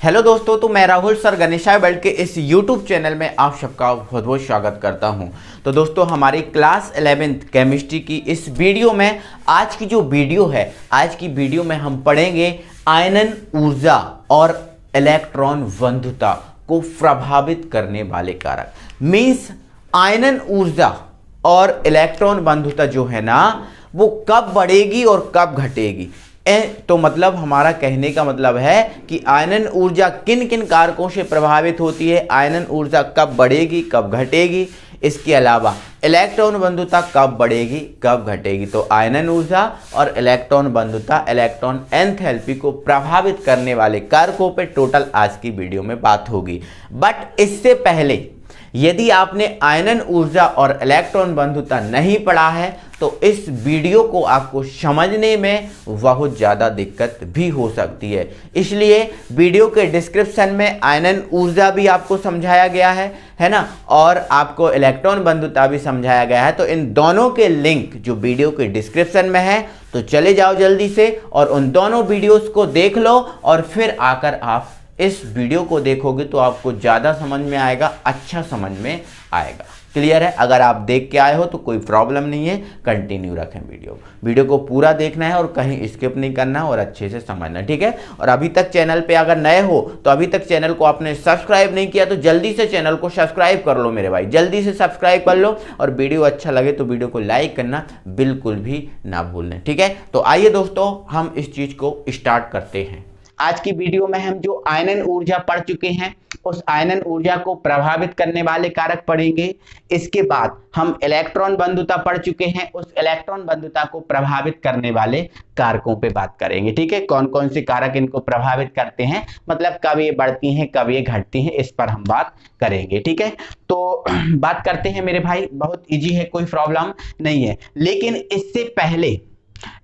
Hello दोस्तों, तो मैं राहुल सर गणेशाय वर्ल्ड के इस यूट्यूब चैनल में आप सबका बहुत बहुत स्वागत करता हूं। तो दोस्तों, हमारी क्लास 11th केमिस्ट्री की इस वीडियो में आज की जो वीडियो है, आज की वीडियो में हम पढ़ेंगे आयनन ऊर्जा और इलेक्ट्रॉन बंधुता को प्रभावित करने वाले कारक। मीन्स आयनन ऊर्जा और इलेक्ट्रॉन बंधुता जो है ना, वो कब बढ़ेगी और कब घटेगी। तो मतलब हमारा कहने का मतलब है कि आयनन ऊर्जा किन किन कारकों से प्रभावित होती है, आयनन ऊर्जा कब बढ़ेगी कब घटेगी, इसके अलावा इलेक्ट्रॉन बंधुता कब बढ़ेगी कब घटेगी। तो आयनन ऊर्जा और इलेक्ट्रॉन बंधुता, इलेक्ट्रॉन एंथैल्पी को प्रभावित करने वाले कारकों पे टोटल आज की वीडियो में बात होगी। बट इससे पहले यदि आपने आयनन ऊर्जा और इलेक्ट्रॉन बंधुता नहीं पढ़ा है तो इस वीडियो को आपको समझने में बहुत ज़्यादा दिक्कत भी हो सकती है। इसलिए वीडियो के डिस्क्रिप्शन में आयनन ऊर्जा भी आपको समझाया गया है ना, और आपको इलेक्ट्रॉन बंधुता भी समझाया गया है। तो इन दोनों के लिंक जो वीडियो के डिस्क्रिप्शन में है, तो चले जाओ जल्दी से और उन दोनों वीडियोज़ को देख लो और फिर आकर आप इस वीडियो को देखोगे तो आपको ज़्यादा समझ में आएगा, अच्छा समझ में आएगा। क्लियर है? अगर आप देख के आए हो तो कोई प्रॉब्लम नहीं है, कंटिन्यू रखें वीडियो को पूरा देखना है और कहीं स्किप नहीं करना और अच्छे से समझना, ठीक है। और अभी तक चैनल पे अगर नए हो तो अभी तक चैनल को आपने सब्सक्राइब नहीं किया तो जल्दी से चैनल को सब्सक्राइब कर लो मेरे भाई, जल्दी से सब्सक्राइब कर लो। और वीडियो अच्छा लगे तो वीडियो को लाइक करना बिल्कुल भी ना भूलें, ठीक है। तो आइए दोस्तों, हम इस चीज़ को स्टार्ट करते हैं। आज की वीडियो में हम जो आयनन ऊर्जा पढ़ चुके हैं, उस आयनन ऊर्जा को प्रभावित करने वाले कारक पढ़ेंगे। इसके बाद हम इलेक्ट्रॉन बंधुता पढ़ चुके हैं, उस इलेक्ट्रॉन बंधुता को प्रभावित करने वाले कारकों पे बात करेंगे, ठीक है। कौन कौन से कारक इनको प्रभावित करते हैं, मतलब कब ये बढ़ती हैं कब ये घटती हैं, इस पर हम बात करेंगे, ठीक है। तो बात करते हैं मेरे भाई, बहुत ईजी है, कोई प्रॉब्लम नहीं है। लेकिन इससे पहले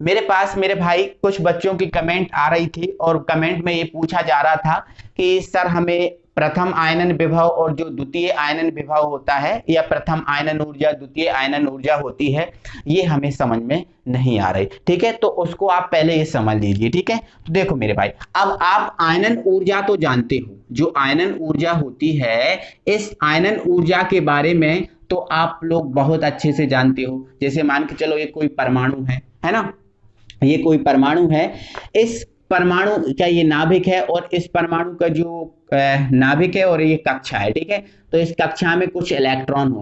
मेरे पास मेरे भाई कुछ बच्चों की कमेंट आ रही थी और कमेंट में ये पूछा जा रहा था कि सर हमें प्रथम आयनन विभव और जो द्वितीय आयनन विभव होता है, या प्रथम आयनन ऊर्जा द्वितीय आयनन ऊर्जा होती है, ये हमें समझ में नहीं आ रही, ठीक है। तो उसको आप पहले ये समझ लीजिए, ठीक है। तो देखो मेरे भाई, अब आप आयनन ऊर्जा तो जानते हो, जो आयनन ऊर्जा होती है, इस आयनन ऊर्जा के बारे में तो आप लोग बहुत अच्छे से जानते हो। जैसे मान के चलो ये कोई परमाणु है ना, ये कोई परमाणु है, इस परमाणु का ये नाभिक है और इस परमाणु का जो नाभिक है और ये कक्षा है, ठीक है। तो इस कक्षा में कुछ इलेक्ट्रॉन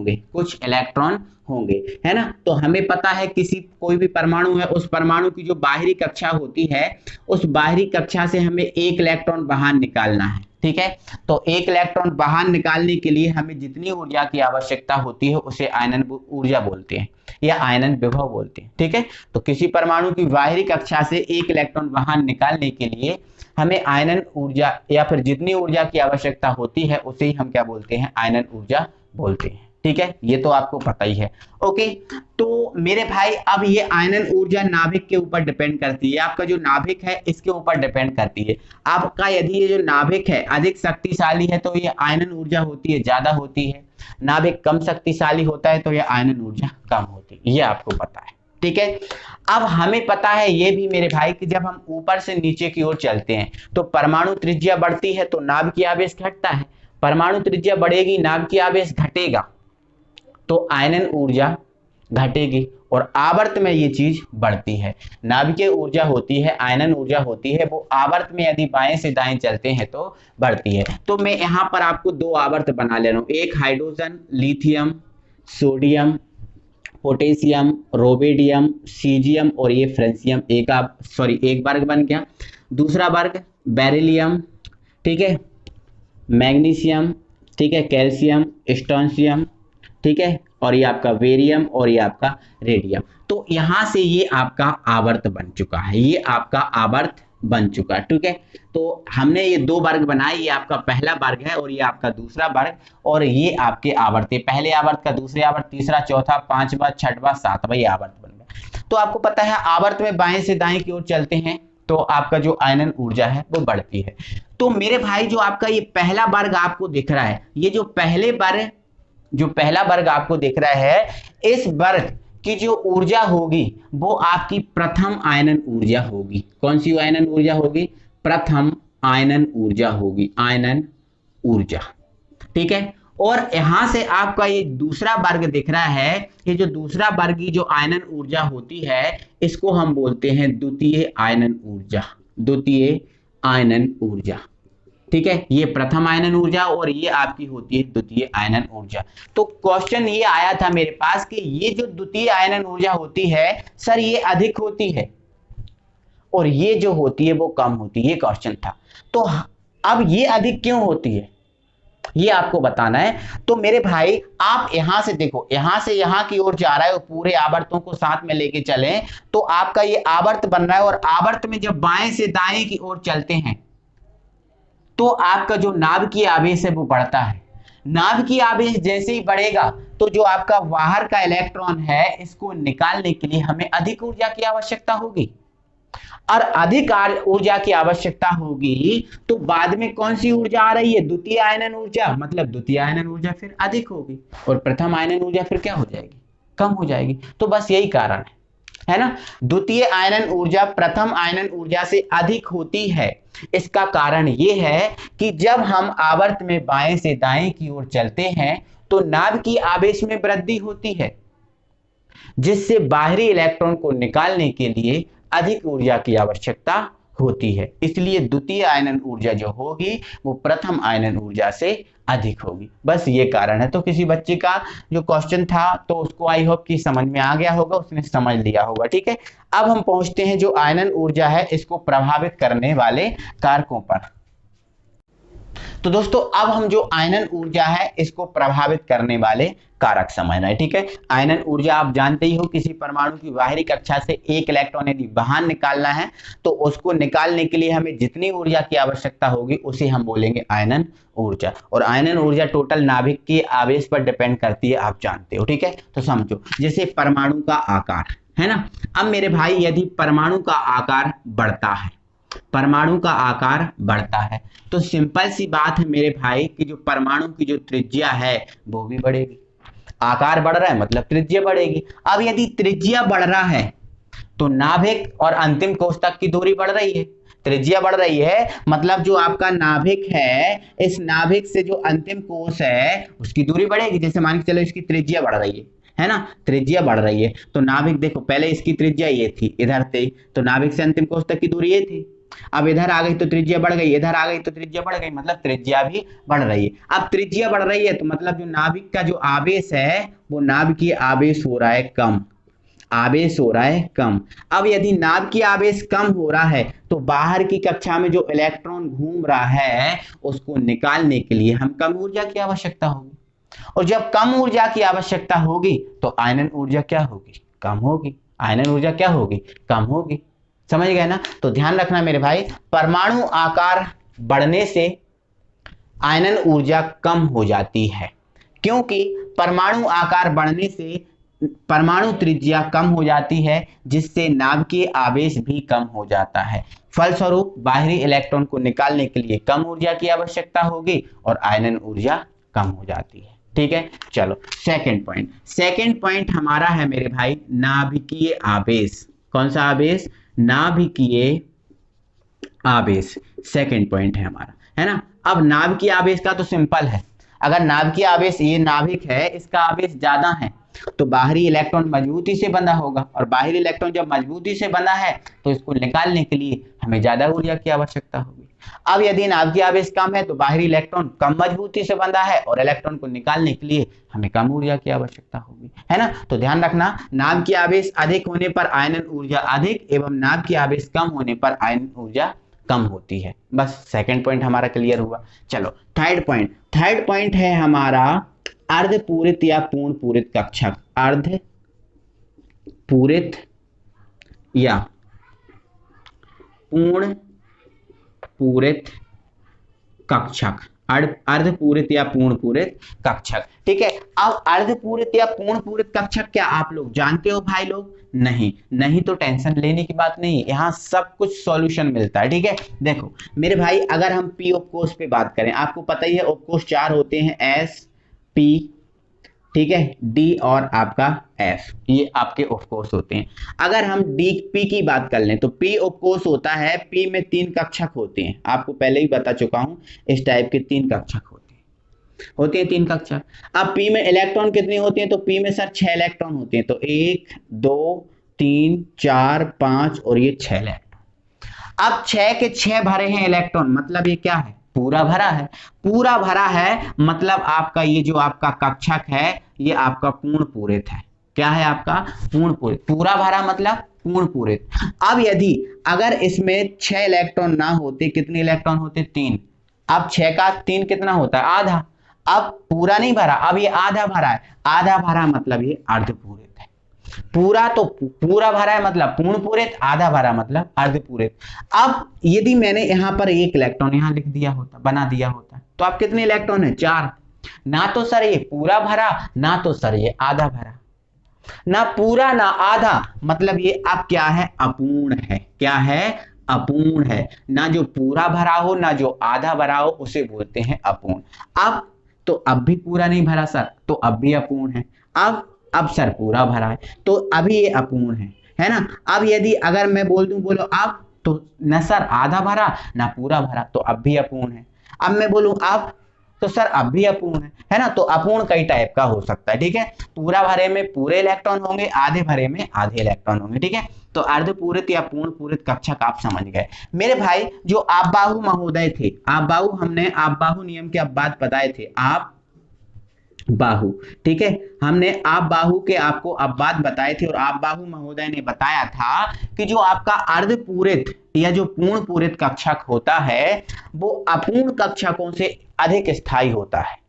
होंगे, है ना। तो हमें पता है कोई भी परमाणु है, उस परमाणु की जो बाहरी कक्षा होती है, उस बाहरी कक्षा से हमें एक इलेक्ट्रॉन बाहर निकालना है, ठीक है। तो एक इलेक्ट्रॉन बाहर निकालने के लिए हमें जितनी ऊर्जा की आवश्यकता होती है उसे आयनन ऊर्जा बोलते हैं या आयनन विभव बोलते हैं, ठीक है। तो किसी परमाणु की बाहरी कक्षा से एक इलेक्ट्रॉन बाहर निकालने के लिए हमें आयनन ऊर्जा या फिर जितनी ऊर्जा की आवश्यकता होती है उसे ही हम क्या बोलते हैं, आयनन ऊर्जा बोलते हैं, ठीक है। ये तो आपको पता ही है, ओके। तो मेरे भाई, अब ये आयनन ऊर्जा नाभिक के ऊपर डिपेंड करती है, आपका जो नाभिक है इसके ऊपर डिपेंड करती है। आपका यदि ये जो नाभिक है अधिक शक्तिशाली है तो ये आयनन ऊर्जा होती है, ज्यादा होती है। नाभिक कम शक्तिशाली होता है तो ये आयनन ऊर्जा कम होती है, ये आपको पता है, ठीक है। अब हमें पता है ये भी मेरे भाई कि जब हम ऊपर से नीचे की ओर चलते हैं तो परमाणु त्रिज्या बढ़ती है तो नाभिकीय आवेश घटता है, परमाणु त्रिज्या बढ़ेगी नाभिकीय आवेश घटेगा तो आयनन ऊर्जा घटेगी, और आवर्त में ये चीज बढ़ती है। नाभिकीय ऊर्जा होती है, आयनन ऊर्जा होती है, वो आवर्त में यदि बाएं से दाएं चलते हैं तो बढ़ती है। तो मैं यहाँ पर आपको दो आवर्त बना ले रहा हूँ, एक hydrogen, lithium, sodium, potassium, rubidium, caesium और ये फ्रेंसियम, एक वर्ग बन गया। दूसरा वर्ग बेरिलियम, ठीक है, मैग्नीशियम, ठीक है, कैल्शियम, स्ट्रोंशियम, ठीक है, और ये आपका बेरियम और ये आपका रेडियम। तो यहां से ये आपका आवर्त बन चुका है, ये आपका आवर्त बन चुका है, ठीक है। तो हमने ये दो वर्ग बनाए, ये आपका पहला वर्ग है और ये आपका दूसरा वर्ग, और ये आपके आवर्त है, पहले आवर्त का दूसरे आवर्त, तीसरा, चौथा, पांचवा, छठवां, सातवां, ये आवर्त बन गया। तो आपको पता है आवर्त में बाएं से दाएं की ओर चलते हैं तो आपका जो आयनन ऊर्जा है वो बढ़ती है। तो मेरे भाई, जो आपका ये पहला वर्ग आपको दिख रहा है, ये जो पहला वर्ग आपको दिख रहा है, इस वर्ग की जो ऊर्जा होगी वो आपकी प्रथम आयनन ऊर्जा होगी। कौन सी आयनन ऊर्जा होगी? प्रथम आयनन ऊर्जा होगी, आयनन ऊर्जा। ठीक है, और यहां से आपका ये दूसरा वर्ग दिख रहा है, ये जो दूसरा वर्ग की जो आयनन ऊर्जा होती है इसको हम बोलते हैं द्वितीय आयनन ऊर्जा, द्वितीय आयनन ऊर्जा। ठीक है, ये प्रथम आयनन ऊर्जा और ये आपकी होती है द्वितीय आयनन ऊर्जा। तो क्वेश्चन ये आया था मेरे पास कि ये जो द्वितीय आयनन ऊर्जा होती है सर ये अधिक होती है और ये जो होती है वो कम होती है, ये क्वेश्चन था। तो अब ये अधिक क्यों होती है ये आपको बताना है। तो मेरे भाई आप यहां से देखो, यहां से यहां की ओर जा रहा है और पूरे आवर्तों को साथ में लेके चलें तो आपका ये आवर्त बन रहा है, और आवर्त में जब बाएं से दाएं की ओर चलते हैं तो आपका जो नाभिकीय आवेश है वो बढ़ता है। नाभिकीय आवेश जैसे ही बढ़ेगा तो जो आपका बाहर का इलेक्ट्रॉन है इसको निकालने के लिए हमें अधिक ऊर्जा की आवश्यकता होगी, और अधिक ऊर्जा की आवश्यकता होगी तो बाद में कौन सी ऊर्जा आ रही है, द्वितीय आयनन ऊर्जा, मतलब द्वितीय आयनन ऊर्जा फिर अधिक होगी और प्रथम आयनन ऊर्जा फिर क्या हो जाएगी, कम हो जाएगी। तो बस यही कारण है ना, द्वितीय आयनन ऊर्जा प्रथम आयनन ऊर्जा से अधिक होती है। इसका कारण यह है कि जब हम आवर्त में बाएं से दाएं की ओर चलते हैं तो नाभिकीय आवेश में वृद्धि होती है, जिससे बाहरी इलेक्ट्रॉन को निकालने के लिए अधिक ऊर्जा की आवश्यकता होती है। इसलिए द्वितीय आयनन ऊर्जा जो होगी वो प्रथम आयनन ऊर्जा से अधिक होगी, बस ये कारण है। तो किसी बच्चे का जो क्वेश्चन था तो उसको आई होप कि समझ में आ गया होगा, उसने समझ लिया होगा। ठीक है, अब हम पहुंचते हैं जो आयनन ऊर्जा है इसको प्रभावित करने वाले कारकों पर। तो दोस्तों अब हम जो आयनन ऊर्जा है इसको प्रभावित करने वाले कारक समझ रहे हैं। ठीक है, आयनन ऊर्जा आप जानते ही हो, किसी परमाणु की बाहरी कक्षा से एक इलेक्ट्रॉन यदि बाहर निकालना है तो उसको निकालने के लिए हमें जितनी ऊर्जा की आवश्यकता होगी उसे हम बोलेंगे आयनन ऊर्जा। और आयनन ऊर्जा टोटल नाभिक के आवेश पर डिपेंड करती है, आप जानते हो। ठीक है, तो समझो जैसे परमाणु का आकार है ना, अब मेरे भाई यदि परमाणु का आकार बढ़ता है, परमाणु का आकार बढ़ता है तो सिंपल सी बात है मेरे भाई कि जो परमाणु की जो त्रिज्या है वो भी बढ़ेगी। आकार बढ़ रहा है मतलब त्रिज्या बढ़ेगी। अब यदि त्रिज्या बढ़ रहा है तो नाभिक और अंतिम कोश तक की दूरी बढ़ रही है, त्रिज्या बढ़ रही है मतलब जो आपका नाभिक है इस नाभिक से जो अंतिम कोश है उसकी दूरी बढ़ेगी। जैसे मान के चलो इसकी त्रिज्या बढ़ रही है ना, त्रिज्या बढ़ रही है तो नाभिक देखो पहले इसकी त्रिज्या ये थी इधर से, तो नाभिक से अंतिम कोश तक की दूरी ये थी, अब इधर आ गई तो त्रिज्या बढ़ गई, इधर आ गई तो त्रिज्या बढ़ गई, मतलब त्रिज्या भी बढ़ रही है। अब त्रिज्या बढ़ रही है तो मतलब जो नाभिक का जो आवेश है वो नाभिकीय आवेश हो रहा है कम, आवेश हो रहा है कम। अब यदि नाभिकीय आवेश कम हो रहा है तो बाहर की कक्षा में जो इलेक्ट्रॉन घूम रहा है उसको निकालने के लिए हम कम ऊर्जा की आवश्यकता होगी, और जब कम ऊर्जा की आवश्यकता होगी तो आयनन ऊर्जा क्या होगी, कम होगी। आयनन ऊर्जा क्या होगी, कम होगी। समझ गए ना, तो ध्यान रखना मेरे भाई, परमाणु आकार बढ़ने से आयनन ऊर्जा कम हो जाती है, क्योंकि परमाणु आकार बढ़ने से परमाणु त्रिज्या कम हो जाती है जिससे नाभिकीय आवेश भी कम हो जाता है। फलस्वरूप बाहरी इलेक्ट्रॉन को निकालने के लिए कम ऊर्जा की आवश्यकता होगी और आयनन ऊर्जा कम हो जाती है। ठीक है, चलो सेकंड पॉइंट हमारा है मेरे भाई नाभिकीय आवेश। कौन सा आवेश, नाभिकीय आवेश सेकंड पॉइंट है हमारा, है ना। अब नाभिकीय आवेश का तो सिंपल है, अगर नाभिकीय आवेश ये नाभिक है इसका आवेश ज्यादा है तो बाहरी इलेक्ट्रॉन मजबूती से बंधा होगा, और बाहरी इलेक्ट्रॉन जब मजबूती से बंधा है तो इसको निकालने के लिए हमें ज्यादा ऊर्जा की आवश्यकता होगी। अब यदि नाभिकीय आवेश कम है तो बाहरी इलेक्ट्रॉन कम मजबूती से बंधा है और इलेक्ट्रॉन को निकालने के लिए हमें कम ऊर्जा की आवश्यकता होगी, है ना। तो ध्यान रखना, नाभिकीय आवेश अधिक होने पर आयनन ऊर्जा अधिक एवं नाभिकीय आवेश कम होने पर आयनन ऊर्जा कम होती है। बस सेकंड पॉइंट हमारा क्लियर हुआ। चलो थर्ड पॉइंट है हमारा अर्ध पूरित या पूर्ण पूरित कक्षक। अर्ध पूरित या पूर्ण पूरित कक्षक, अर्धपूरित या पूर्ण पूरित कक्षक। ठीक है, अब अर्धपूरित या पूर्ण पूरित कक्षक क्या आप लोग जानते हो भाई लोग? नहीं तो टेंशन लेने की बात नहीं, यहाँ सब कुछ सॉल्यूशन मिलता है। ठीक है, देखो मेरे भाई अगर हम पी उपकोष पे बात करें, आपको पता ही है उपकोष 4 होते हैं, एस पी ठीक है, डी और आपका एफ, ये आपके ऑफ कोर्स होते हैं। अगर हम डी पी की बात कर लें तो पी ऑफ कोर्स होता है, पी में 3 कक्षक होते हैं, आपको पहले ही बता चुका हूं, इस टाइप के 3 कक्षक होते हैं 3 कक्षक। अब पी में इलेक्ट्रॉन कितने होते हैं, तो पी में सर 6 इलेक्ट्रॉन होते हैं, तो 1 2 3 4 5 और ये 6 इलेक्ट्रॉन। अब 6 के 6 भरे हैं इलेक्ट्रॉन, मतलब ये क्या है, पूरा भरा है। पूरा भरा है मतलब आपका ये जो आपका कक्षक है ये आपका पूर्ण पूरित है। क्या है आपका, पूर्ण पूरित। पूरा भरा मतलब पूर्ण पूरित। अब यदि अगर इसमें 6 इलेक्ट्रॉन ना होते, कितने इलेक्ट्रॉन होते, 3। अब 6 का 3 कितना होता है, आधा। अब पूरा नहीं भरा, अब ये आधा भरा है, आधा भरा मतलब ये अर्धपूरित है। पूरा तो पूरा भरा है मतलब पूर्ण पूरित, आधा भरा मतलब अर्धपूरित। अब यदि मैंने यहां पर 1 इलेक्ट्रॉन यहां लिख दिया होता, बना दिया होता, तो आप कितने इलेक्ट्रॉन है, 4। ना तो सर ये पूरा भरा, ना तो सर ये आधा भरा, ना पूरा ना आधा, मतलब ये अब क्या है, अपूर्ण है। क्या है, अपूर्ण है। ना जो पूरा भरा हो ना जो आधा भरा हो उसे बोलते हैं अपूर्ण। अब तो अब भी पूरा नहीं भरा सर, तो अब भी अपूर्ण है। अब सर पूरा भरा है तो अभी ये अपूर्ण है ना। अब यदि अगर मैं बोल दूं, बोलो अब, तो न सर आधा भरा ना पूरा भरा, तो अब भी अपूर्ण है। अब मैं बोलूं अब, तो सर अब भी अपूर्ण है ना। तो अपूर्ण कई टाइप का हो सकता है, ठीक है। पूरा भरे में पूरे इलेक्ट्रॉन होंगे, आधे भरे में आधे इलेक्ट्रॉन होंगे, ठीक है। तो अर्धपूरित या पूर्ण पूरित कक्षक आप समझ गए मेरे भाई। जो आपबाहु महोदय थे, आपबाहु, हमने आपबाहु नियम के अब बात बताए थे, आप बाहु, ठीक है। हमने आप बाहु के आपको अब बात बताए थे, और आप बाहु महोदय ने बताया था कि जो आपका अर्धपूरित या जो पूर्ण पूरित कक्षक होता है वो अपूर्ण कक्षकों से अधिक स्थायी होता है।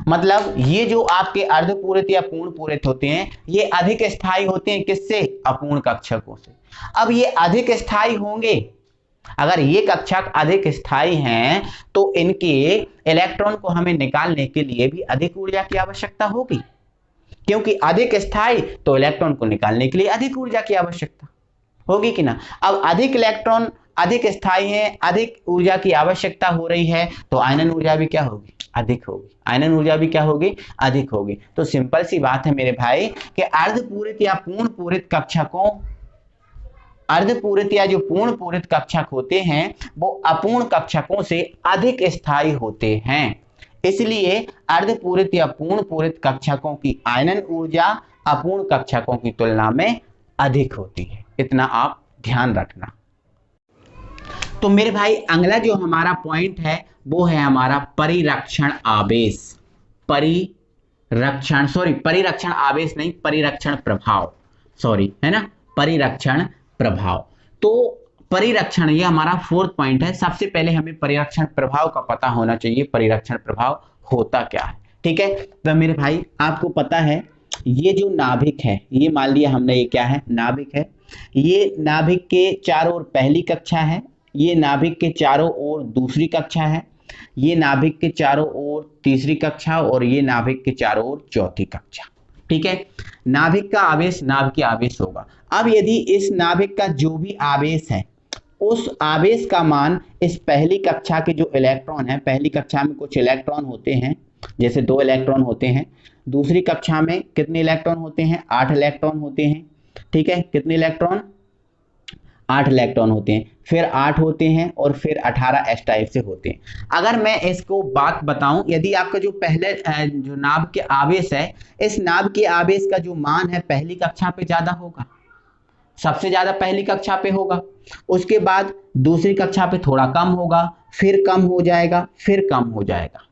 मतलब ये जो आपके अर्धपूरित या पूर्ण पूरित होते हैं ये अधिक स्थायी होते हैं, किससे, अपूर्ण कक्षकों से। अब ये अधिक स्थायी होंगे, अगर ये कक्षक अधिक स्थायी हैं तो इनके इलेक्ट्रॉन को हमें निकालने के लिए भी अधिक ऊर्जा की आवश्यकता होगी, क्योंकि अधिक स्थायी तो इलेक्ट्रॉन को निकालने के लिए अधिक ऊर्जा की आवश्यकता होगी कि ना। अब अधिक इलेक्ट्रॉन अधिक स्थायी है, अधिक ऊर्जा की आवश्यकता हो रही है, तो आयनन ऊर्जा भी क्या होगी, अधिक होगी। आयनन ऊर्जा भी क्या होगी, अधिक होगी। तो सिंपल सी बात है मेरे भाई कि अर्धपूरित या पूर्ण पूरित कक्षकों, अर्धपूरित या जो पूर्ण पूरित कक्षक होते हैं वो अपूर्ण कक्षकों से अधिक स्थायी होते हैं। इसलिए अर्धपूरित या पूर्ण पूरित कक्षकों की आयनन ऊर्जा अपूर्ण कक्षकों की तुलना में अधिक होती है, इतना आप ध्यान रखना। तो मेरे भाई अगला जो हमारा पॉइंट है वो है हमारा परिरक्षण आवेश। परिरक्षण आवेश नहीं, परिरक्षण प्रभाव, सॉरी, है ना, परिरक्षण प्रभाव। तो परिरक्षण, ये हमारा 4th पॉइंट है। सबसे पहले हमें परिरक्षण प्रभाव का पता होना चाहिए, परिरक्षण प्रभाव होता क्या है, ठीक है। तो मेरे भाई आपको पता है ये जो नाभिक है, ये मान लिया हमने, ये क्या है, नाभिक है। ये नाभिक के चारों ओर पहली कक्षा है, ये नाभिक के चारों ओर दूसरी कक्षा है, ये नाभिक के चारों ओर तीसरी कक्षा, और ये नाभिक के चारों ओर चौथी कक्षा, ठीक है। नाभिक का आवेश नाभिकीय आवेश होगा। अब यदि इस नाभिक का जो भी आवेश है उस आवेश का मान इस पहली कक्षा के जो इलेक्ट्रॉन है, पहली कक्षा में कुछ इलेक्ट्रॉन होते हैं, जैसे 2 इलेक्ट्रॉन होते हैं, दूसरी कक्षा में कितने इलेक्ट्रॉन होते हैं, 8 इलेक्ट्रॉन होते हैं, ठीक है। कितने इलेक्ट्रॉन, 8 इलेक्ट्रॉन होते हैं, फिर 8 होते हैं, और फिर 18 एस टाइप से होते हैं। अगर मैं इसको बात बताऊं, यदि आपका जो पहले जो नाभ के आवेश है, इस नाभ के आवेश का जो मान है पहली कक्षा पे ज्यादा होगा, सबसे ज्यादा पहली कक्षा पे होगा, उसके बाद दूसरी कक्षा पे थोड़ा कम होगा, फिर कम हो जाएगा, फिर कम हो जाएगा,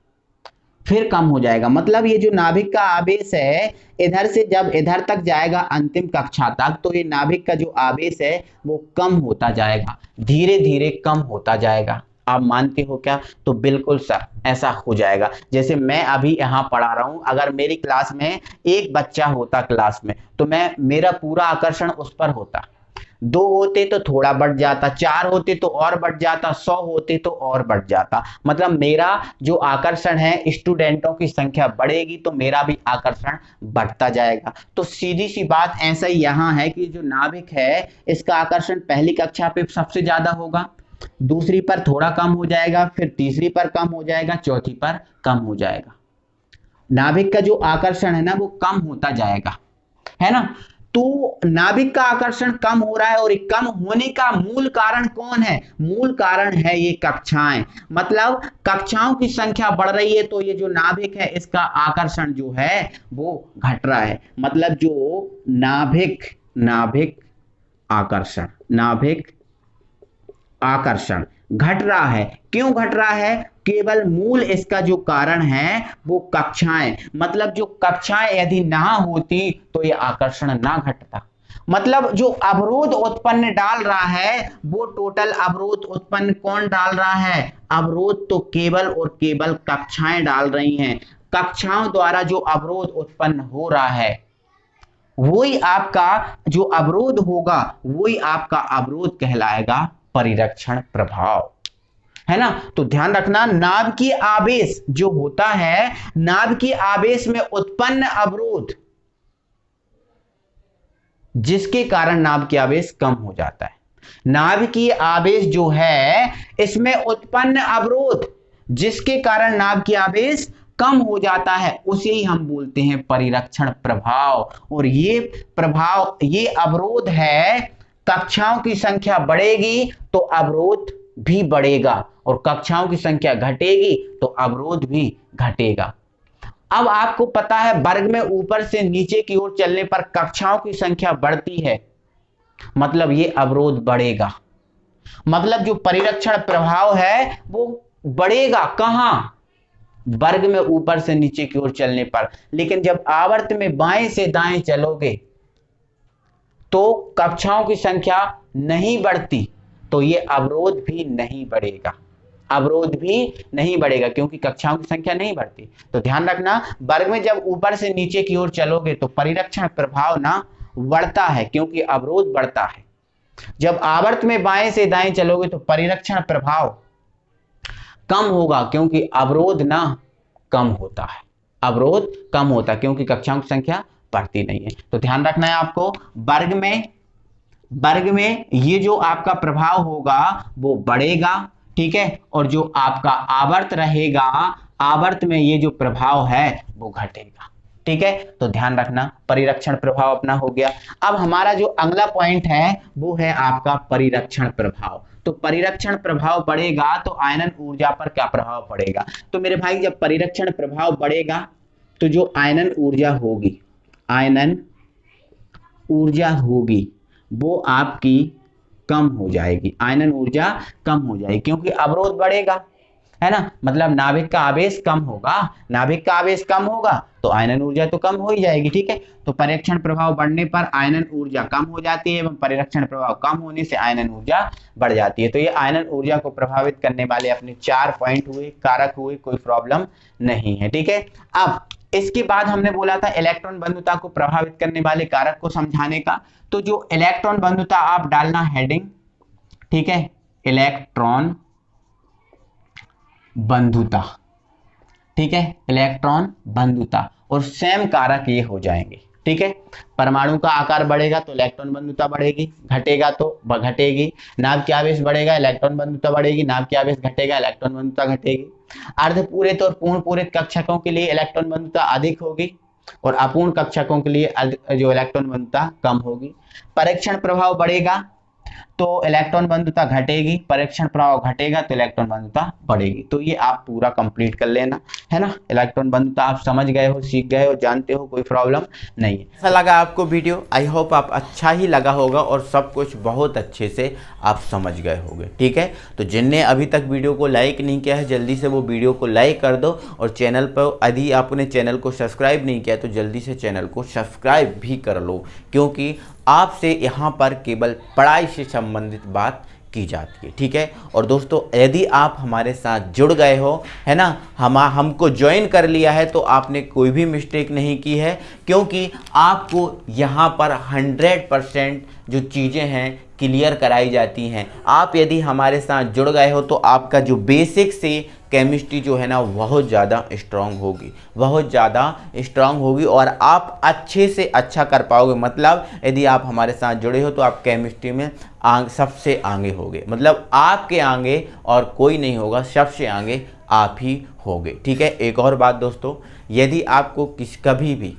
फिर कम हो जाएगा। मतलब ये जो नाभिक का आवेश है इधर से जब इधर तक जाएगा अंतिम कक्षा तक, तो ये नाभिक का जो आवेश है वो कम होता जाएगा, धीरे धीरे कम होता जाएगा। आप मानते हो क्या? तो बिल्कुल सर ऐसा हो जाएगा। जैसे मैं अभी यहाँ पढ़ा रहा हूँ, अगर मेरी क्लास में एक बच्चा होता क्लास में, तो मेरा पूरा आकर्षण उस पर होता। 2 होते तो थोड़ा बढ़ जाता, 4 होते तो और बढ़ जाता, 100 होते तो और बढ़ जाता। मतलब मेरा जो आकर्षण है, स्टूडेंटों की संख्या बढ़ेगी तो मेरा भी आकर्षण बढ़ता जाएगा। तो सीधी सी बात ऐसा ही यहाँ है कि जो नाभिक है इसका आकर्षण पहली कक्षा पे सबसे ज्यादा होगा, दूसरी पर थोड़ा कम हो जाएगा, फिर तीसरी पर कम हो जाएगा, चौथी पर कम हो जाएगा। नाभिक का जो आकर्षण है ना वो कम होता जाएगा, है ना। तो नाभिक का आकर्षण कम हो रहा है और कम होने का मूल कारण कौन है? मूल कारण है ये कक्षाएं। मतलब कक्षाओं की संख्या बढ़ रही है तो ये जो नाभिक है इसका आकर्षण जो है वो घट रहा है। मतलब जो नाभिक आकर्षण घट रहा है। क्यों घट रहा है? केवल मूल इसका जो कारण है वो कक्षाएं। मतलब जो कक्षाएं यदि ना होती तो ये आकर्षण ना घटता। मतलब जो अवरोध उत्पन्न डाल रहा है वो टोटल अवरोध उत्पन्न कौन डाल रहा है? अवरोध तो केवल और केवल कक्षाएं डाल रही हैं। कक्षाओं द्वारा जो अवरोध उत्पन्न हो रहा है वही आपका जो अवरोध होगा वही आपका अवरोध कहलाएगा परिरक्षण प्रभाव, है ना। तो ध्यान रखना, नाभ की आवेश जो होता है, नाभ की आवेश में उत्पन्न अवरोध जिसके कारण नाभ की आवेश कम हो जाता है। नाभ की आवेश जो है इसमें उत्पन्न अवरोध जिसके कारण नाभ की आवेश कम हो जाता है उसे ही हम बोलते हैं परिरक्षण प्रभाव। और ये प्रभाव, ये अवरोध है, कक्षाओं की संख्या बढ़ेगी तो अवरोध भी बढ़ेगा और कक्षाओं की संख्या घटेगी तो अवरोध भी घटेगा। अब आपको पता है वर्ग में ऊपर से नीचे की ओर चलने पर कक्षाओं की संख्या बढ़ती है, मतलब ये अवरोध बढ़ेगा। मतलब जो परिरक्षण प्रभाव है वो बढ़ेगा कहां? वर्ग में ऊपर से नीचे की ओर चलने पर। लेकिन जब आवर्त में बाएं से दाएं चलोगे तो कक्षाओं की संख्या नहीं बढ़ती तो ये अवरोध भी नहीं बढ़ेगा, अवरोध भी नहीं बढ़ेगा क्योंकि कक्षाओं की संख्या नहीं बढ़ती। तो ध्यान रखना, वर्ग में जब ऊपर से नीचे की ओर चलोगे तो परिरक्षण प्रभाव ना बढ़ता है क्योंकि अवरोध बढ़ता है। जब आवर्त में बाएं से दाएं चलोगे तो परिरक्षण प्रभाव कम होगा क्योंकि अवरोध ना कम होता है, अवरोध कम होता है क्योंकि कक्षाओं की संख्या बढ़ती नहीं है। तो ध्यान रखना है आपको, वर्ग में ये जो आपका प्रभाव होगा वो बढ़ेगा, ठीक है, और जो आपका आवर्त रहेगा, आवर्त में ये जो प्रभाव है वो घटेगा, ठीक है। तो ध्यान रखना, परिरक्षण प्रभाव अपना हो गया। अब हमारा जो अगला पॉइंट है वो है आपका परिरक्षण प्रभाव। तो परिरक्षण प्रभाव बढ़ेगा तो आयनन ऊर्जा पर क्या प्रभाव पड़ेगा? तो मेरे भाई जब परिरक्षण प्रभाव बढ़ेगा तो जो आयनन ऊर्जा होगी, आयनन ऊर्जा होगी वो आपकी कम हो जाएगी, आयनन ऊर्जा कम हो जाएगी क्योंकि अवरोध बढ़ेगा, है ना। मतलब नाभिक का आवेश कम होगा, नाभिक का आवेश कम होगा तो आयनन ऊर्जा तो कम हो ही जाएगी, ठीक है। तो परिरक्षण प्रभाव बढ़ने पर आयनन ऊर्जा कम हो जाती है एवं परिरक्षण प्रभाव कम होने से आयनन ऊर्जा बढ़ जाती है। तो ये आयनन ऊर्जा को प्रभावित करने वाले अपने 4 पॉइंट हुए, कारक हुए, कोई प्रॉब्लम नहीं है, ठीक है। अब इसके बाद हमने बोला था इलेक्ट्रॉन बंधुता को प्रभावित करने वाले कारक को समझाने का। तो जो इलेक्ट्रॉन बंधुता आप डालना हेडिंग, ठीक है, इलेक्ट्रॉन बंधुता, ठीक है, इलेक्ट्रॉन बंधुता, और सेम कारक ये हो जाएंगे, ठीक है। परमाणु का आकार बढ़ेगा तो इलेक्ट्रॉन बंधुता बढ़ेगी, घटेगा तो घटेगी। नाभ की आवेश बढ़ेगा, इलेक्ट्रॉन बंधुता बढ़ेगी, नाभ की आवेश घटेगा, इलेक्ट्रॉन बंधुता घटेगी। अर्धपूरित और पूर्ण पूरित कक्षकों के लिए इलेक्ट्रॉन बंधुता अधिक होगी और अपूर्ण कक्षकों के लिए जो इलेक्ट्रॉन बंधुता कम होगी। परीक्षण प्रभाव बढ़ेगा तो इलेक्ट्रॉन बंधुता घटेगी, परीक्षण प्रभाव घटेगा तो इलेक्ट्रॉन बंधुता बढ़ेगी। तो ये आप पूरा कंप्लीट कर लेना, है ना। इलेक्ट्रॉन बंधुता आप समझ गए हो, सीख गए हो, जानते हो, कोई प्रॉब्लम नहीं है। ऐसा लगा आपको वीडियो? आई होप आप अच्छा ही लगा होगा और सब कुछ बहुत अच्छे से आप समझ गए होंगे, ठीक है। तो जिनने अभी तक वीडियो को लाइक नहीं किया है जल्दी से वो वीडियो को लाइक कर दो, और चैनल पर यदि आपने चैनल को सब्सक्राइब नहीं किया तो जल्दी से चैनल को सब्सक्राइब भी कर लो, क्योंकि आपसे यहाँ पर केवल पढ़ाई से संबंधित बात की जाती है, ठीक है। और दोस्तों यदि आप हमारे साथ जुड़ गए हो, है ना, हमको ज्वाइन कर लिया है, तो आपने कोई भी मिस्टेक नहीं की है, क्योंकि आपको यहाँ पर 100% जो चीज़ें हैं क्लियर कराई जाती हैं। आप यदि हमारे साथ जुड़ गए हो तो आपका जो बेसिक से केमिस्ट्री जो है ना बहुत ज़्यादा स्ट्रांग होगी, बहुत ज़्यादा स्ट्रांग होगी, और आप अच्छे से अच्छा कर पाओगे। मतलब यदि आप हमारे साथ जुड़े हो तो आप केमिस्ट्री में सबसे आगे होगे, मतलब आपके आगे और कोई नहीं होगा, सबसे आगे आप ही होगे। ठीक है, एक और बात दोस्तों, यदि आपको कभी भी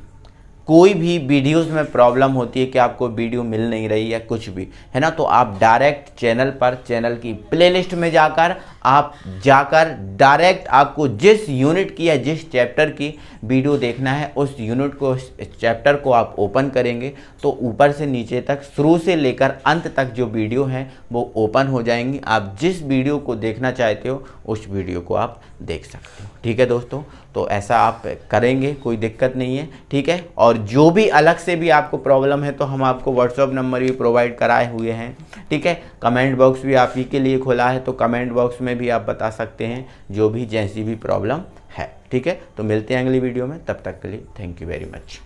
कोई भी वीडियोस में प्रॉब्लम होती है कि आपको वीडियो मिल नहीं रही है कुछ भी, है ना, तो आप डायरेक्ट चैनल की प्लेलिस्ट में जाकर डायरेक्ट आपको जिस यूनिट की या जिस चैप्टर की वीडियो देखना है उस यूनिट को, उस चैप्टर को आप ओपन करेंगे तो ऊपर से नीचे तक शुरू से लेकर अंत तक जो वीडियो है वो ओपन हो जाएंगी। आप जिस वीडियो को देखना चाहते हो उस वीडियो को आप देख सकते हो। ठीक है दोस्तों, तो ऐसा आप करेंगे, कोई दिक्कत नहीं है। ठीक है, और जो भी अलग से भी आपको प्रॉब्लम है तो हम आपको व्हाट्सएप नंबर भी प्रोवाइड कराए हुए हैं। ठीक है, कमेंट बॉक्स भी आप ही के लिए खुला है, तो कमेंट बॉक्स में भी आप बता सकते हैं जो भी जैसी भी प्रॉब्लम है। ठीक है, तो मिलते हैं अगली वीडियो में, तब तक के लिए थैंक यू वेरी मच।